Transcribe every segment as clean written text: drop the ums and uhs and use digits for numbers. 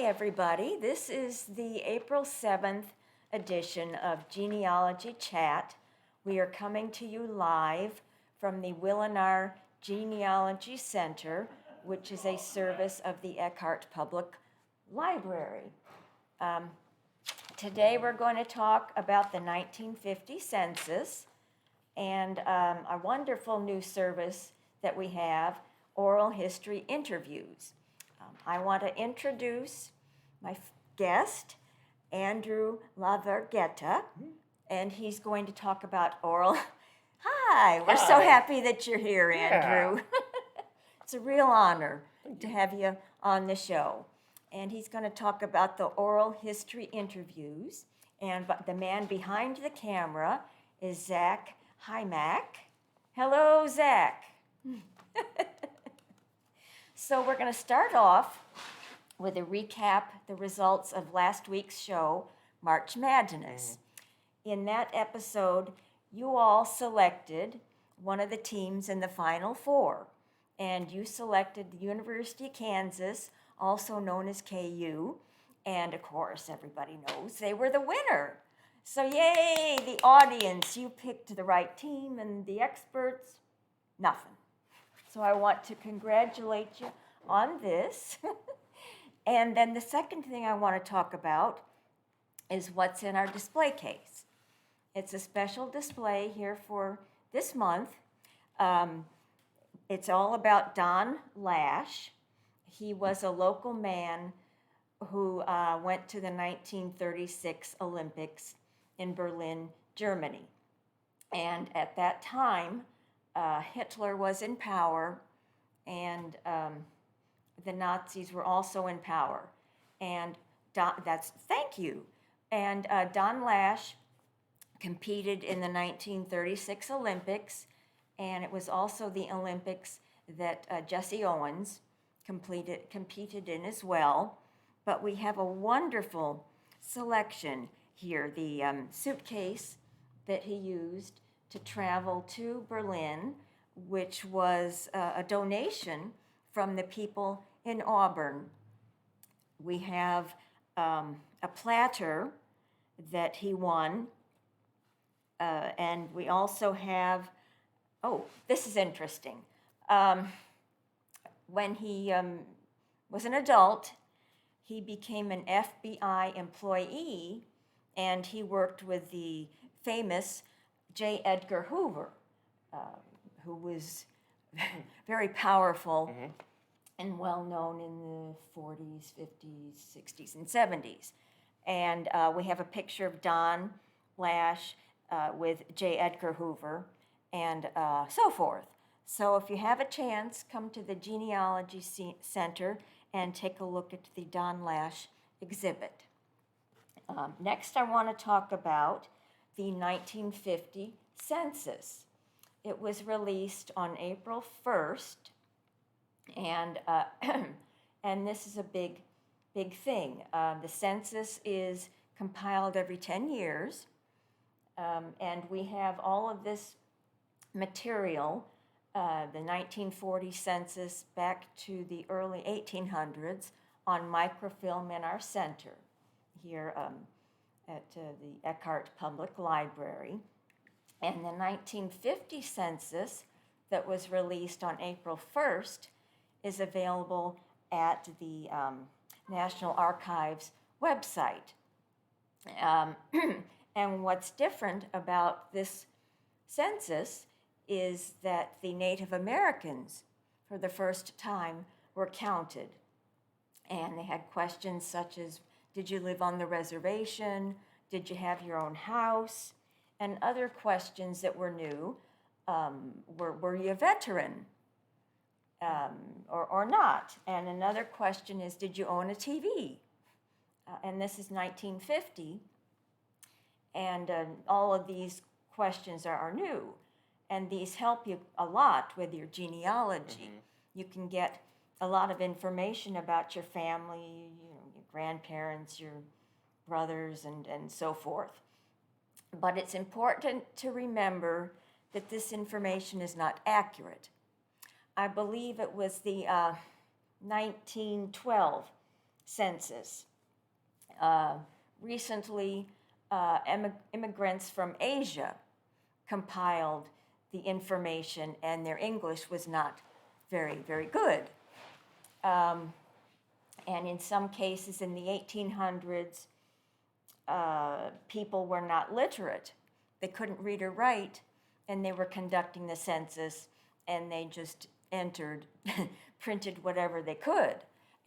everybody. This is the April 7th edition of Genealogy Chat. We are coming to you live from the Willinar Genealogy Center, which is a service of the Eckhart Public Library. Today we're going to talk about the 1950 census and a wonderful new service that we have, oral history interviews. I want to introduce my guest, Andrew LaVerghetta, and he's going to talk about oral. Hi, we're so happy that you're here, Andrew. It's a real honor to have you on the show. And he's going to talk about the oral history interviews. And the man behind the camera is Zach Hymack. Hello, Zach. So we're going to start off with a recap the results of last week's show, March Madness. In that episode, you all selected one of the teams in the Final Four, and you selected the University of Kansas, also known as KU, and of course, everybody knows they were the winner. So yay, the audience, you picked the right team, and the experts, nothing. So I want to congratulate you on this. And then the second thing I want to talk about is what's in our display case. It's a special display here for this month. It's all about Don Lash. He was a local man who went to the 1936 Olympics in Berlin, Germany. And at that time, Hitler was in power, and the Nazis were also in power. And thank you. And Don Lash competed in the 1936 Olympics, and it was also the Olympics that Jesse Owens competed in as well. But we have a wonderful selection here. The suitcase that he used to travel to Berlin, which was a donation from the people in Auburn. We have a platter that he won, and we also have, this is interesting. When he was an adult, he became an FBI employee, and he worked with the famous J. Edgar Hoover, who was very powerful and well known in the 40s, 50s, 60s, and 70s. And we have a picture of Don Lash with J. Edgar Hoover and so forth. So if you have a chance, come to the Genealogy Center and take a look at the Don Lash exhibit. Next, I want to talk about the 1950 census. It was released on April 1st, and and this is a big thing. The census is compiled every 10 years, and we have all of this material, the 1940 census back to the early 1800s, on microfilm in our center here at the Eckhart Public Library. And the 1950 census that was released on April 1st is available at the National Archives website. And what's different about this census is that the Native Americans, for the first time, were counted. And they had questions such as, did you live on the reservation? Did you have your own house? And other questions that were new, were you a veteran or not? And another question is, did you own a TV? And this is 1950, and all of these questions are new. And these help you a lot with your genealogy. You can get a lot of information about your family, your grandparents, your brothers, and so forth. But it's important to remember that this information is not accurate. I believe it was the 1912 census. Recently, immigrants from Asia compiled the information, and their English was not very, very good. And in some cases in the 1800s, people were not literate. They couldn't read or write, and they were conducting the census, and they just entered, printed whatever they could.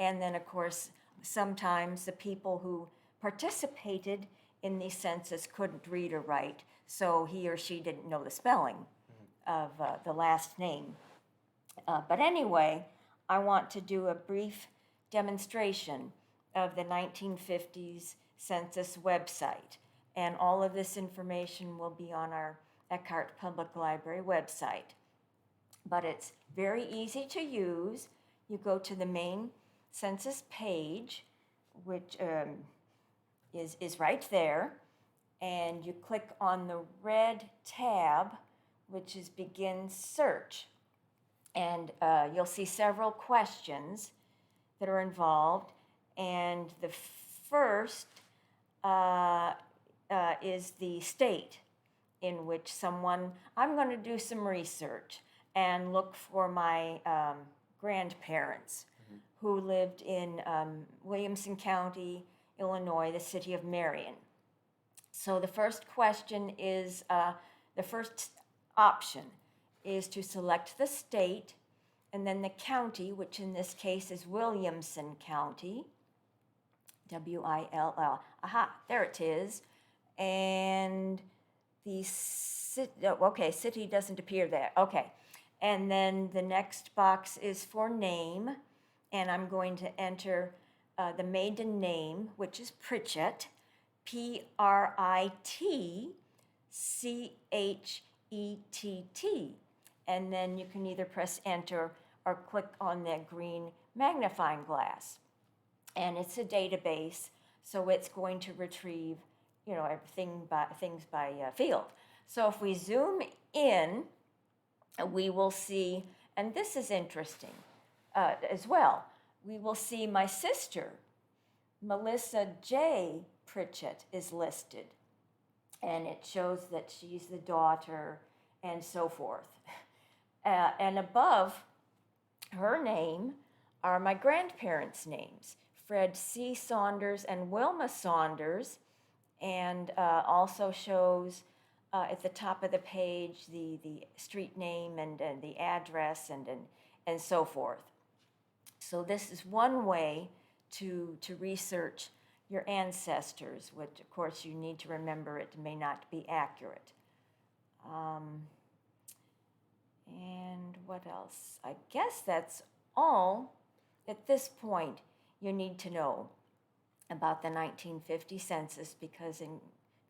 And then, of course, sometimes the people who participated in the census couldn't read or write, so he or she didn't know the spelling of the last name. But anyway, I want to do a brief demonstration of the 1950s census website. And all of this information will be on our Eckhart Public Library website. But it's very easy to use. You go to the main census page, which is right there, and you click on the red tab, which is Begin Search. And you'll see several questions that are involved, and the first is the state in which I'm going to do some research and look for my grandparents who lived in Williamson County, Illinois, the city of Marion. So the first question is, the first option is to select the state and then the county, which in this case is Williamson County, Will. Aha, there it is. And the city doesn't appear there. Okay. And then the next box is for name, and I'm going to enter the maiden name, which is Pritchett, Pritchett. And then you can either press enter or click on that green magnifying glass. And it's a database, so it's going to retrieve, things by field. So if we zoom in, we will see, and this is interesting as well, we will see my sister, Melissa J. Pritchett, is listed. And it shows that she's the daughter and so forth. And above her name are my grandparents' names, Fred C. Saunders and Wilma Saunders, and also shows at the top of the page the street name and the address and so forth. So this is one way to research your ancestors, which of course you need to remember it may not be accurate. And what else? I guess that's all at this point you need to know about the 1950 census, because in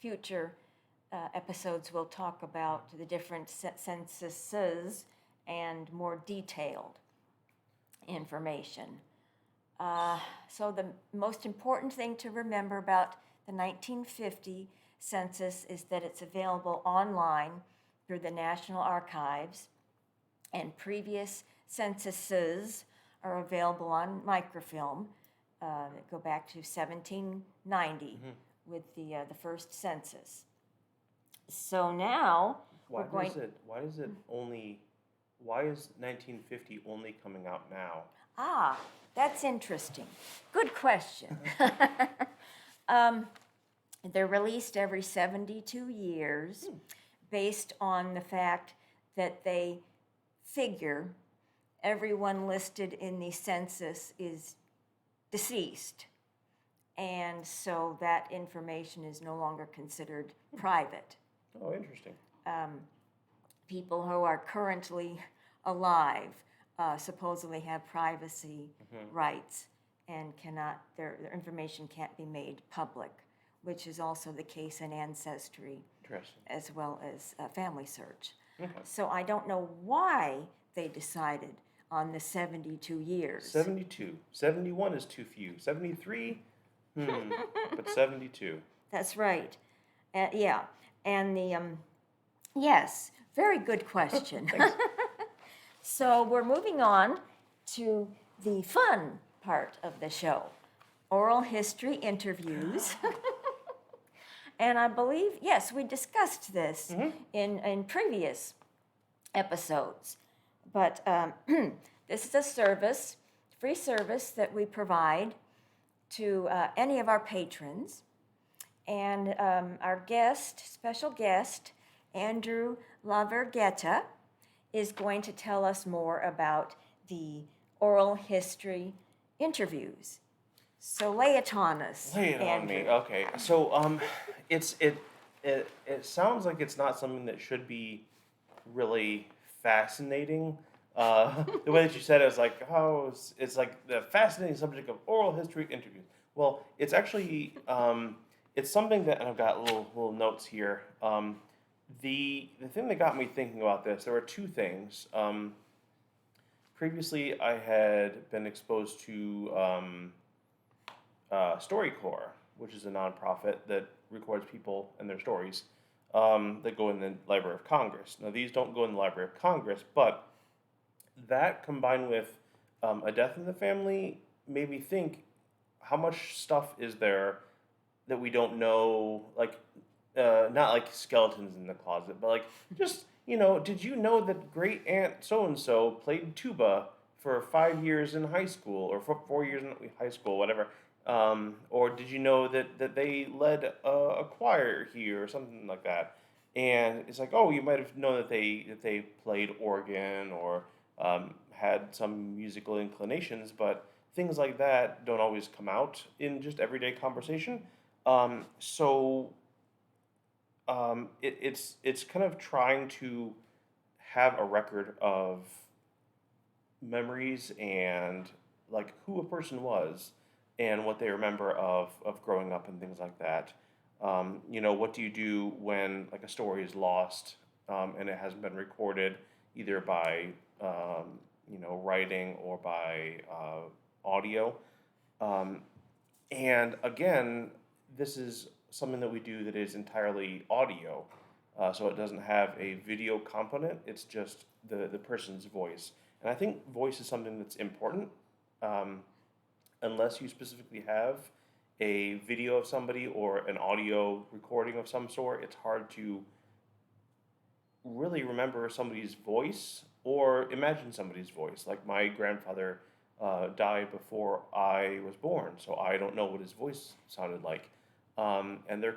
future episodes we'll talk about the different censuses and more detailed information. So the most important thing to remember about the 1950 census is that it's available online through the National Archives, and previous censuses are available on microfilm that go back to 1790 with the first census. So now Why is 1950 only coming out now? Ah, that's interesting. Good question. They're released every 72 years based on the fact that they figure everyone listed in the census is deceased. And so that information is no longer considered private. Oh, interesting. People who are currently alive supposedly have privacy rights and their information can't be made public, which is also the case in Ancestry as well as Family Search. Okay. So I don't know why they decided on the 72 years. 72. 71 is too few. 73? But 72. That's right. Yeah. And yes, very good question. Thanks. So we're moving on to the fun part of the show. oral history interviews. And I believe, yes, we discussed this in previous episodes. But this is a service, free service that we provide to any of our patrons. And our special guest, Andrew LaVerghetta, is going to tell us more about the oral history interviews. So lay it on us. Lay it on me. Okay. So it sounds like it's not something that should be really fascinating. The way that you said it was like, oh, it's like the fascinating subject of oral history interviews. Well, it's actually it's something that, and I've got little notes here. The thing that got me thinking about this, there were two things. Previously, I had been exposed to StoryCorps, which is a nonprofit that records people and their stories that go in the Library of Congress. Now, these don't go in the Library of Congress, but that combined with a death in the family made me think, how much stuff is there that we don't know, like, not like skeletons in the closet, but like just, did you know that great aunt so-and-so played tuba for 5 years in high school, or for 4 years in high school, whatever. Or did you know that they led a choir here or something like that? And it's like, oh, you might have known that they played organ or had some musical inclinations, but things like that don't always come out in just everyday conversation. It's kind of trying to have a record of memories and like who a person was and what they remember of growing up and things like that. What do you do when like a story is lost and it hasn't been recorded either by writing or by audio? And again, this is something that we do that is entirely audio. So it doesn't have a video component, it's just the person's voice. And I think voice is something that's important. Unless you specifically have a video of somebody or an audio recording of some sort, it's hard to really remember somebody's voice or imagine somebody's voice. Like my grandfather died before I was born, so I don't know what his voice sounded like. And there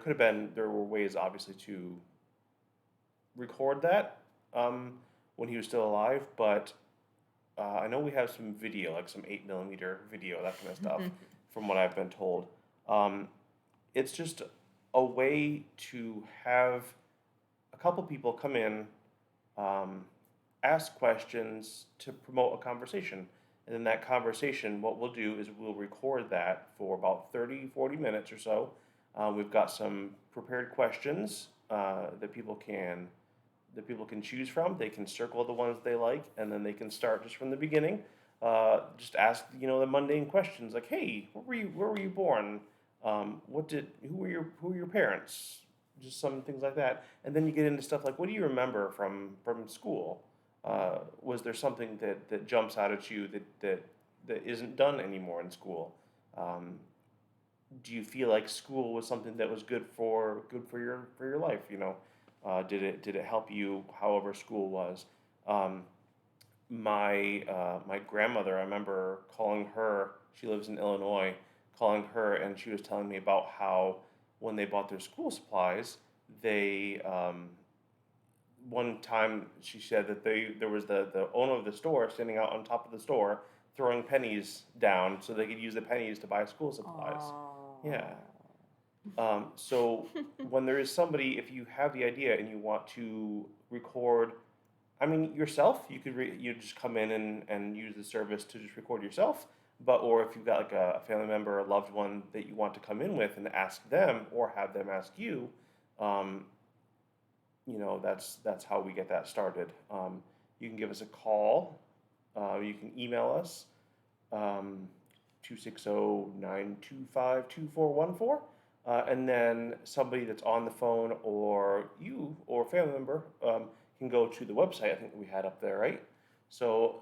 were ways obviously to record that when he was still alive, but I know we have some video, like some 8mm video, that kind of stuff, from what I've been told. It's just a way to have a couple people come in, ask questions to promote a conversation. And then that conversation, what we'll do is we'll record that for about 30, 40 minutes or so. We've got some prepared questions that people can choose from. They can circle the ones they like, and then they can start just from the beginning. Just ask the mundane questions like, "Hey, where were you born? Who were your parents?" Just some things like that. And then you get into stuff like, "What do you remember from school? Was there something that jumps out at you that isn't done anymore in school? Do you feel like school was something that was good for your life? Did it help you however school was?" My grandmother, I remember calling her. She lives in Illinois. Calling her, and she was telling me about how when they bought their school supplies, they one time she said that there was the owner of the store standing out on top of the store throwing pennies down so they could use the pennies to buy school supplies. Aww. Yeah. So when there is somebody, if you have the idea and you want to record, I mean, yourself, you could you just come in and use the service to just record yourself. Or if you've got like a family member or a loved one that you want to come in with and ask them or have them ask you, that's how we get that started. You can give us a call. You can email us, 260-925-2414. And then somebody that's on the phone or you or a family member can go to the website I think that we had up there, right? So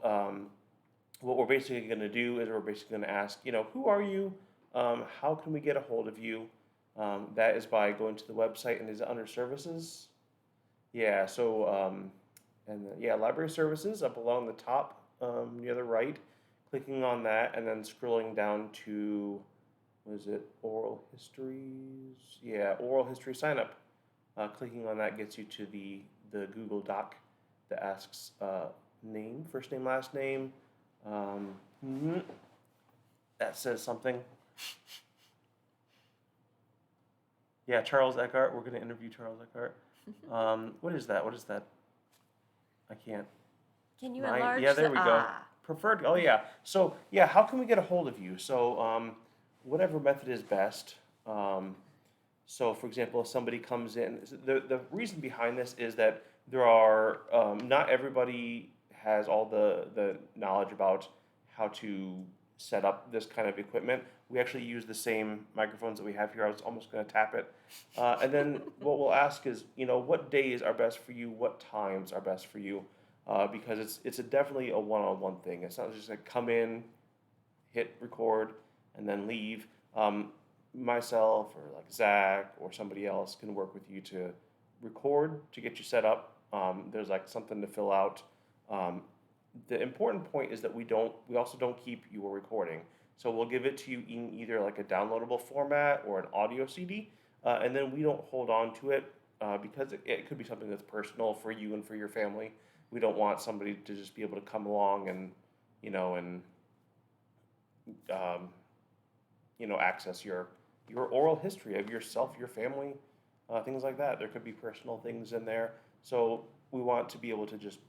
what we're basically going to do is we're basically going to ask, who are you? how can we get a hold of you? That is by going to the website, and is it under services? Yeah, so, yeah, library services up along the top, near the right, clicking on that, and then scrolling down to, what is it, oral histories? Yeah, oral history sign up. Clicking on that gets you to the Google Doc that asks name, first name, last name. Mhm. That says something. Yeah, Charles Eckhart. We're going to interview Charles Eckhart. What is that? What is that? I can't. Can you Nine. enlarge Yeah, there the we go. ah? Preferred. Oh, yeah. So, yeah, how can we get a hold of you? So, whatever method is best. So, for example, if somebody comes in, the reason behind this is that there are, not everybody has all the knowledge about how to set up this kind of equipment. We actually use the same microphones that we have here. I was almost going to tap it. And then what we'll ask is, what days are best for you? What times are best for you? Because it's definitely a one-on-one thing. It's not just like come in, hit record, and then leave. Myself or like Zach or somebody else can work with you to record to get you set up. There's like something to fill out. The important point is that we also don't keep your recording. So we'll give it to you in either like a downloadable format or an audio CD, and then we don't hold on to it because it could be something that's personal for you and for your family. We don't want somebody to just be able to come along and um, access your oral history of yourself, your family, things like that. There could be personal things in there. So we want to be able to just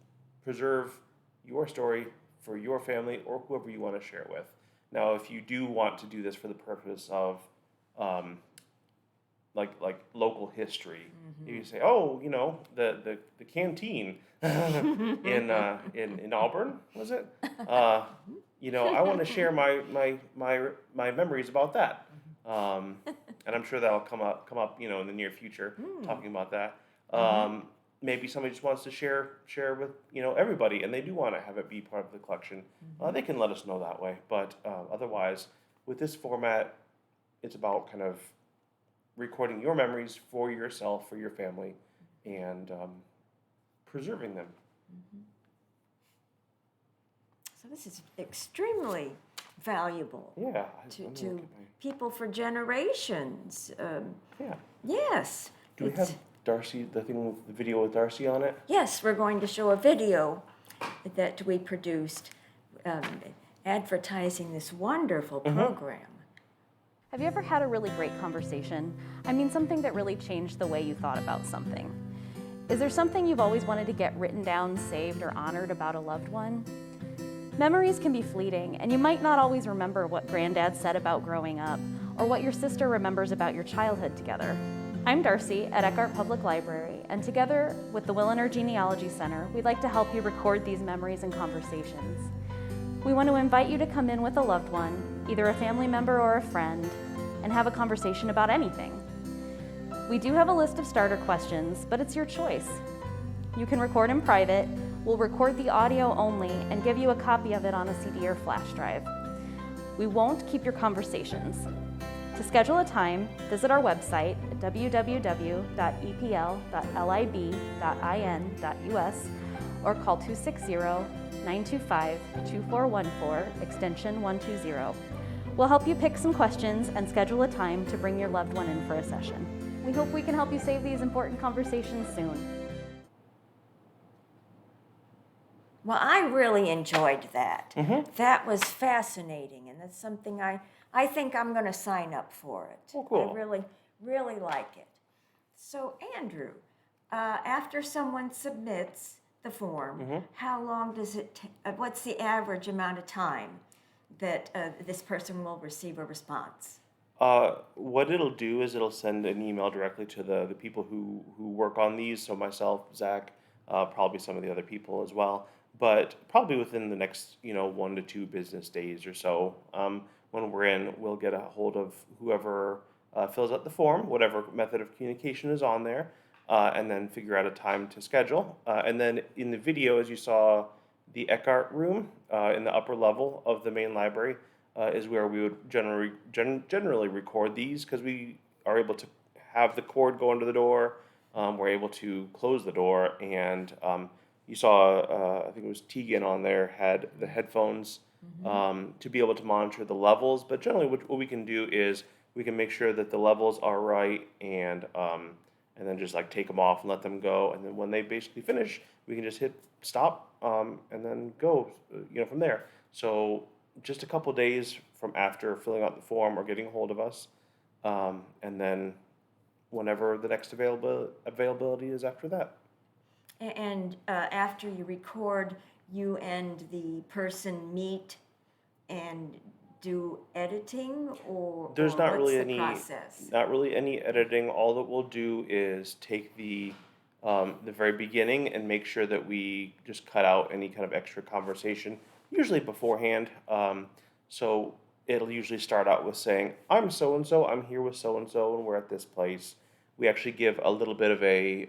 preserve your story for your family or whoever you want to share it with. Now, if you do want to do this for the purpose of like local history, you say, oh, the canteen in Auburn, was it? I want to share my memories about that. And I'm sure that'll come up, in the near future, talking about that. Maybe somebody just wants to share with, everybody, and they do want to have it be part of the collection. They can let us know that way. But otherwise, with this format, it's about kind of recording your memories for yourself, for your family, and preserving them. So this is extremely valuable. Yeah. To people for generations. Yeah. Yes. Do we have Darcy, the video with Darcy on it? Yes, we're going to show a video that we produced advertising this wonderful program. Have you ever had a really great conversation? I mean, something that really changed the way you thought about something. Is there something you've always wanted to get written down, saved, or honored about a loved one? Memories can be fleeting, and you might not always remember what Granddad said about growing up, or what your sister remembers about your childhood together. I'm Darcy at Eckhart Public Library, and together with the Williner Genealogy Center, we'd like to help you record these memories and conversations. We want to invite you to come in with a loved one, either a family member or a friend, and have a conversation about anything. We do have a list of starter questions, but it's your choice. You can record in private. We'll record the audio only and give you a copy of it on a CD or flash drive. We won't keep your conversations. To schedule a time, visit our website at www.epl.lib.in.us or call 260-925-2414, extension 120. We'll help you pick some questions and schedule a time to bring your loved one in for a session. We hope we can help you save these important conversations soon. Well, I really enjoyed that. That was fascinating, and that's something I think I'm going to sign up for it. Oh, cool. I really, really like it. So, Andrew, after someone submits the form, how long does it what's the average amount of time that this person will receive a response? What it'll do is it'll send an email directly to the people who work on these. So myself, Zach, probably some of the other people as well. But probably within the next 1 to 2 business days or so, when we're in, we'll get a hold of whoever fills out the form, whatever method of communication is on there, and then figure out a time to schedule. And then in the video, as you saw, the Eckhart room in the upper level of the main library, is where we would generally record these, because we are able to have the cord go into the door. We're able to close the door, and you saw, I think it was Tegan on there, had the headphones to be able to monitor the levels. But generally, what we can do is we can make sure that the levels are right, and then just like take them off and let them go. And then when they basically finish, we can just hit stop and then go, from there. So just a couple days from after filling out the form or getting a hold of us, and then whenever the next availability is after that. And after you record, you and the person meet and do editing, or There's not what's really the process? not really any editing. All that we'll do is take the very beginning and make sure that we just cut out any kind of extra conversation, usually beforehand. So it'll usually start out with saying, "I'm so and so. I'm here with so and so, and we're at this place." We actually give a little bit of a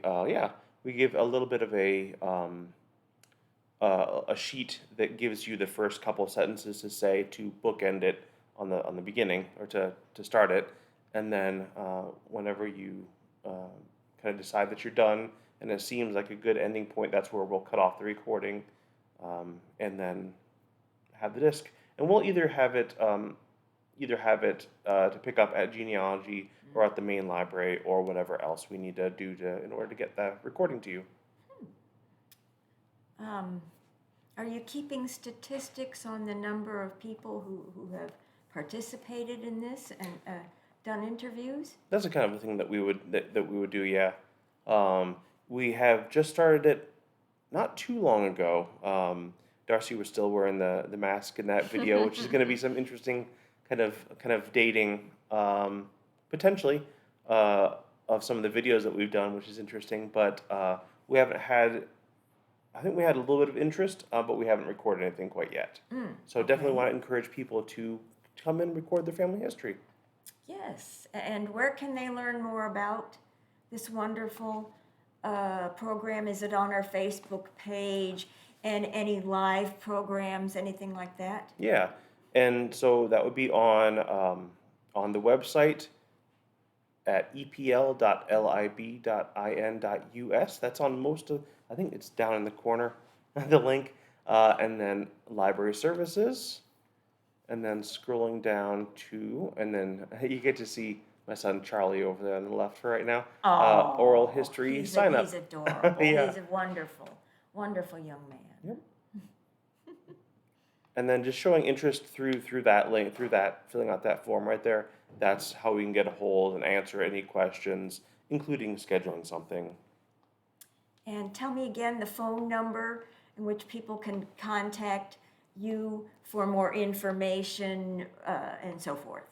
sheet that gives you the first couple sentences to say to bookend it on the beginning, or to start it, and then whenever you kind of decide that you're done and it seems like a good ending point, that's where we'll cut off the recording, and then have the disc. And we'll either have it to pick up at Genealogy or at the main library, or whatever else we need to do in order to get that recording to you. Are you keeping statistics on the number of people who have participated in this and done interviews? That's the kind of thing that we would do. Yeah, we have just started it not too long ago. Darcy was still wearing the mask in that video, which is going to be some interesting kind of dating, potentially, of some of the videos that we've done, which is interesting. But we haven't had. I think we had a little bit of interest, but we haven't recorded anything quite yet. So definitely want to encourage people to come and record their family history. Yes, and where can they learn more about this wonderful program? Is it on our Facebook page, and any live programs, anything like that? Yeah, and so that would be on the website at epl.lib.in.us. That's on most of. I think it's down in the corner, the link, and then library services, and then scrolling down to, and then you get to see my son Charlie over there on the left right now. Oh, Oral history sign up. He's adorable. Yeah. He's a wonderful, wonderful young man. Yep. And then just showing interest through that link, filling out that form right there. That's how we can get a hold and answer any questions, including scheduling something. And tell me again the phone number in which people can contact you for more information and so forth.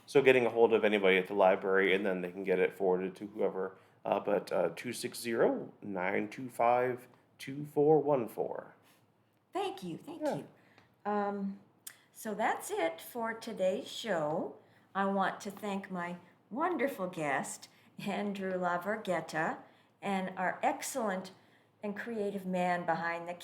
So getting a hold of anybody at the library, and then they can get it forwarded to whoever. But 260-925-2414. Thank you. Yeah. So that's it for today's show. I want to thank my wonderful guest, Andrew LaVerghetta, and our excellent and creative man behind the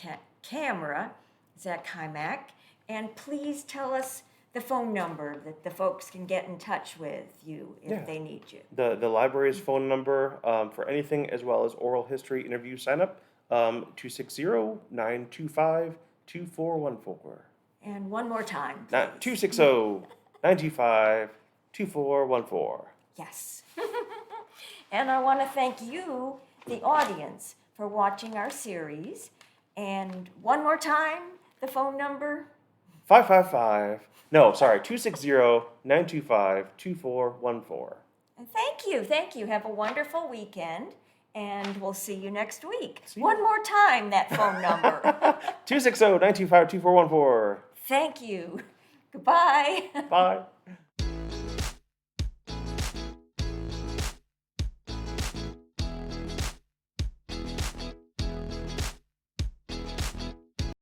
camera, Zach Hymak. And please tell us the phone number that the folks can get in touch with you if they need you. The library's phone number for anything, as well as oral history interview sign up, 260-925-2414. And one more time, please. 260-925-2414. Yes. And I want to thank you, the audience, for watching our series. And one more time, the phone number? 260-925-2414. And thank you. Have a wonderful weekend, and we'll see you next week. See you. One more time, that phone number. 260-925-2414. Thank you. Goodbye. Bye.